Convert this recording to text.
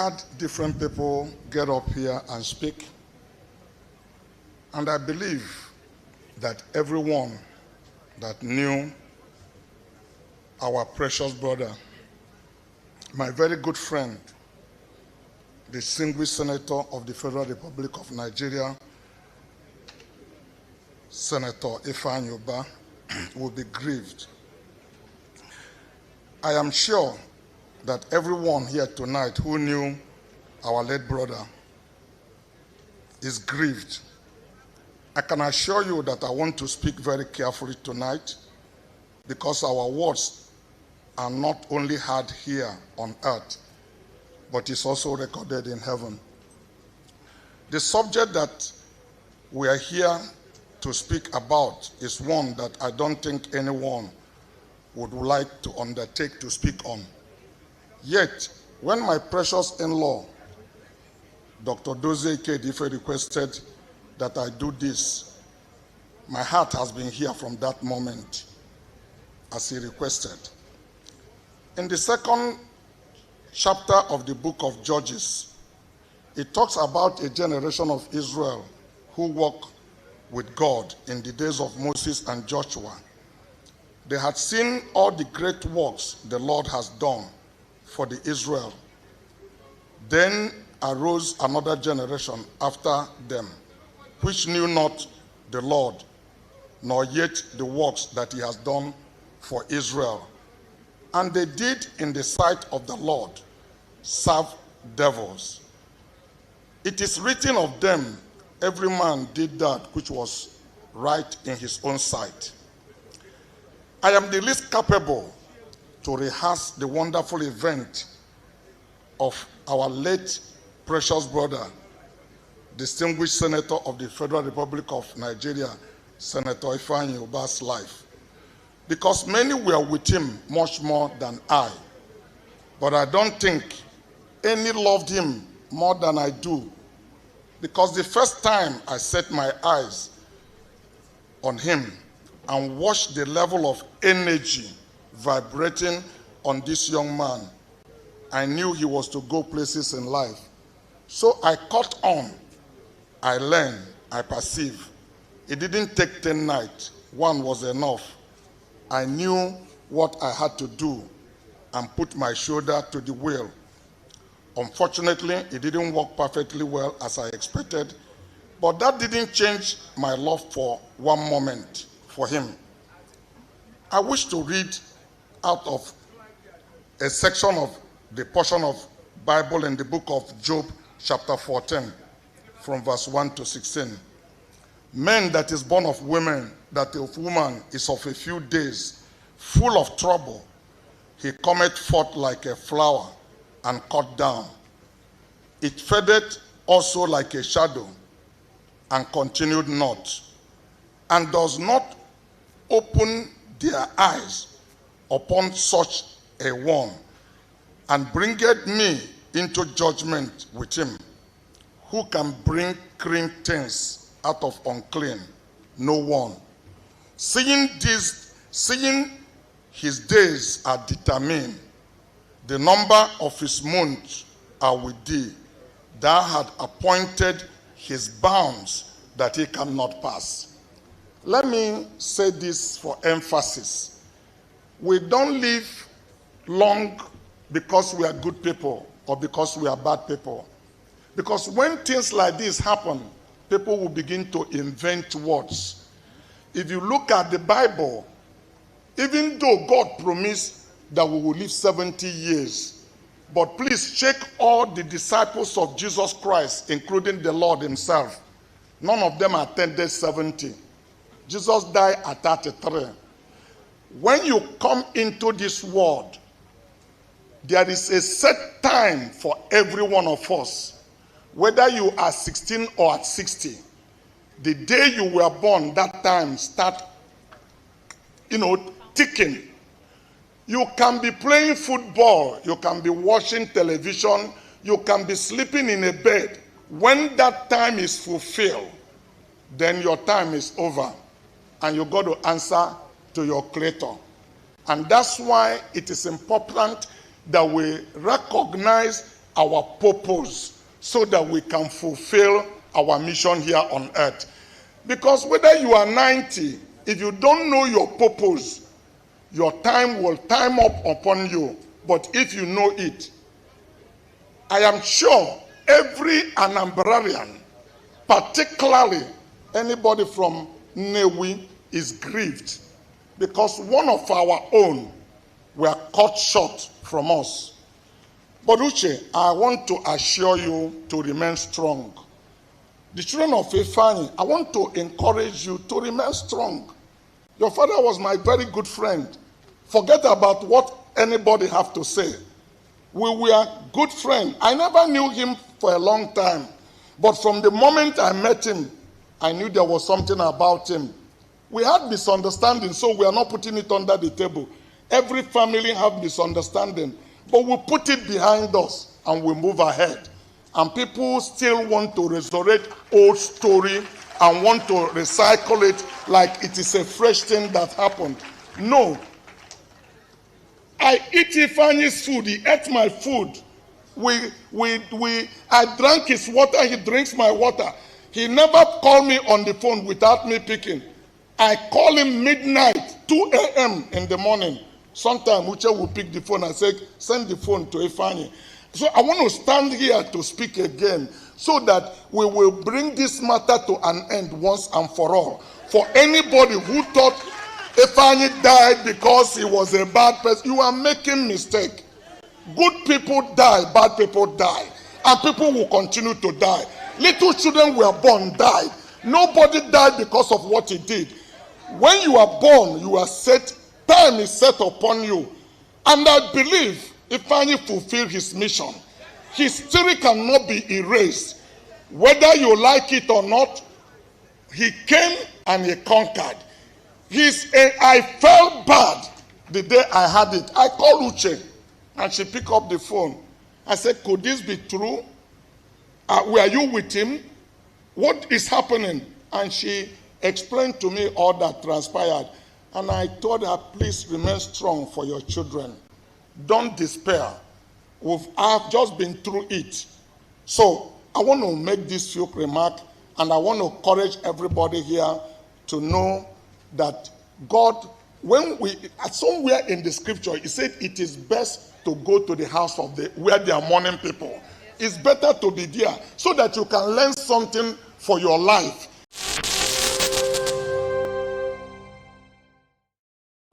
had different people get up here and speak, and I believe that everyone that knew our precious brother, my very good friend, the distinguished senator of the Federal Republic of Nigeria, Senator Ifeanyi Ubah, will be grieved. I am sure that everyone here tonight who knew our late brother is grieved. I can assure you that I want to speak very carefully tonight, because our words are not only heard here on earth, but is also recorded in heaven. The subject that we are here to speak about is one that I don't think anyone would like to undertake to speak on. Yet, when my precious in-law, Dr. Dozie Ikedife, requested that I do this, my heart has been here from that moment as he requested. In the second chapter of the book of Judges, it talks about a generation of Israel who walked with God in the days of Moses and Joshua. They had seen all the great works the Lord has done for the Israel. Then arose another generation after them, which knew not the Lord, nor yet the works that he has done for Israel. And they did in the sight of the Lord serve devils. It is written of them, every man did that which was right in his own sight. I am the least capable to rehearse the wonderful event of our late precious brother, distinguished senator of the Federal Republic of Nigeria, Senator Ifeanyi Ubah's life, because many were with him much more than I. But I don't think any loved him more than I do, because the first time I set my eyes on him and watched the level of energy vibrating on this young man, I knew he was to go places in life. So I caught on, I learned, I perceived. It didn't take 10 nights, one was enough. I knew what I had to do and put my shoulder to the wheel. Unfortunately, it didn't work perfectly well as I expected, but that didn't change my love for one moment for him. I wish to read out of a section of the portion of Bible in the book of Job, chapter 14, from verse 1 to 16. Man that is born of women, that a woman is of a few days, full of trouble, he cometh forth like a flower and cut down. It fadeth also like a shadow and continued not, and does not open their eyes upon such a one, and bringeth me into judgment with him. Who can bring clean things out of unclean? No one. Seeing his days are determined, the number of his months are with thee. Thou hast appointed his bounds that he cannot pass. Let me say this for emphasis. We don't live long because we are good people or because we are bad people. Because when things like this happen, people will begin to invent words. If you look at the Bible, even though God promised that we will live 70 years, but please check all the disciples of Jesus Christ, including the Lord himself. None of them attended 70. Jesus died at 33. When you come into this world, there is a set time for every one of us. Whether you are 16 or at 60, the day you were born, that time start, ticking. You can be playing football, you can be watching television, you can be sleeping in a bed. When that time is fulfilled, then your time is over, and you got to answer to your Creator. And that's why it is important that we recognize our purpose so that we can fulfill our mission here on earth. Because whether you are 90, if you don't know your purpose, your time will time up upon you. But if you know it, I am sure every Anambrarian, particularly anybody from Newi, is grieved because one of our own were cut short from us. But Uche, I want to assure you to remain strong. The children of Ifeanyi, I want to encourage you to remain strong. Your father was my very good friend. Forget about what anybody have to say. We were good friends. I never knew him for a long time. But from the moment I met him, I knew there was something about him. We had misunderstanding, so we are not putting it under the table. Every family have misunderstanding, but we put it behind us and we move ahead. And people still want to resurrect old story and want to recycle it like it is a fresh thing that happened. No. I eat Ifeanyi's food, he ate my food. I drank his water, he drinks my water. He never called me on the phone without me picking. I call him midnight, 2 a.m. in the morning. Sometimes Uche will pick the phone and say, send the phone to Ifeanyi. So I want to stand here to speak again so that we will bring this matter to an end once and for all. For anybody who thought Ifeanyi died because he was a bad person, you are making mistake. Good people die, bad people die. And people will continue to die. Little children were born, died. Nobody died because of what he did. When you are born, you are set, time is set upon you. And I believe Ifeanyi fulfilled his mission. History cannot be erased. Whether you like it or not, he came and he conquered. I felt bad the day I had it. I called Uche and she picked up the phone. I said, could this be true? Were you with him? What is happening? And she explained to me all that transpired. And I told her, please remain strong for your children. Don't despair. I've just been through it. So I want to make this few remarks, and I want to encourage everybody here to know that God, somewhere in the scripture, he said it is best to go to the house of where there are mourning people. It's better to be there so that you can learn something for your life.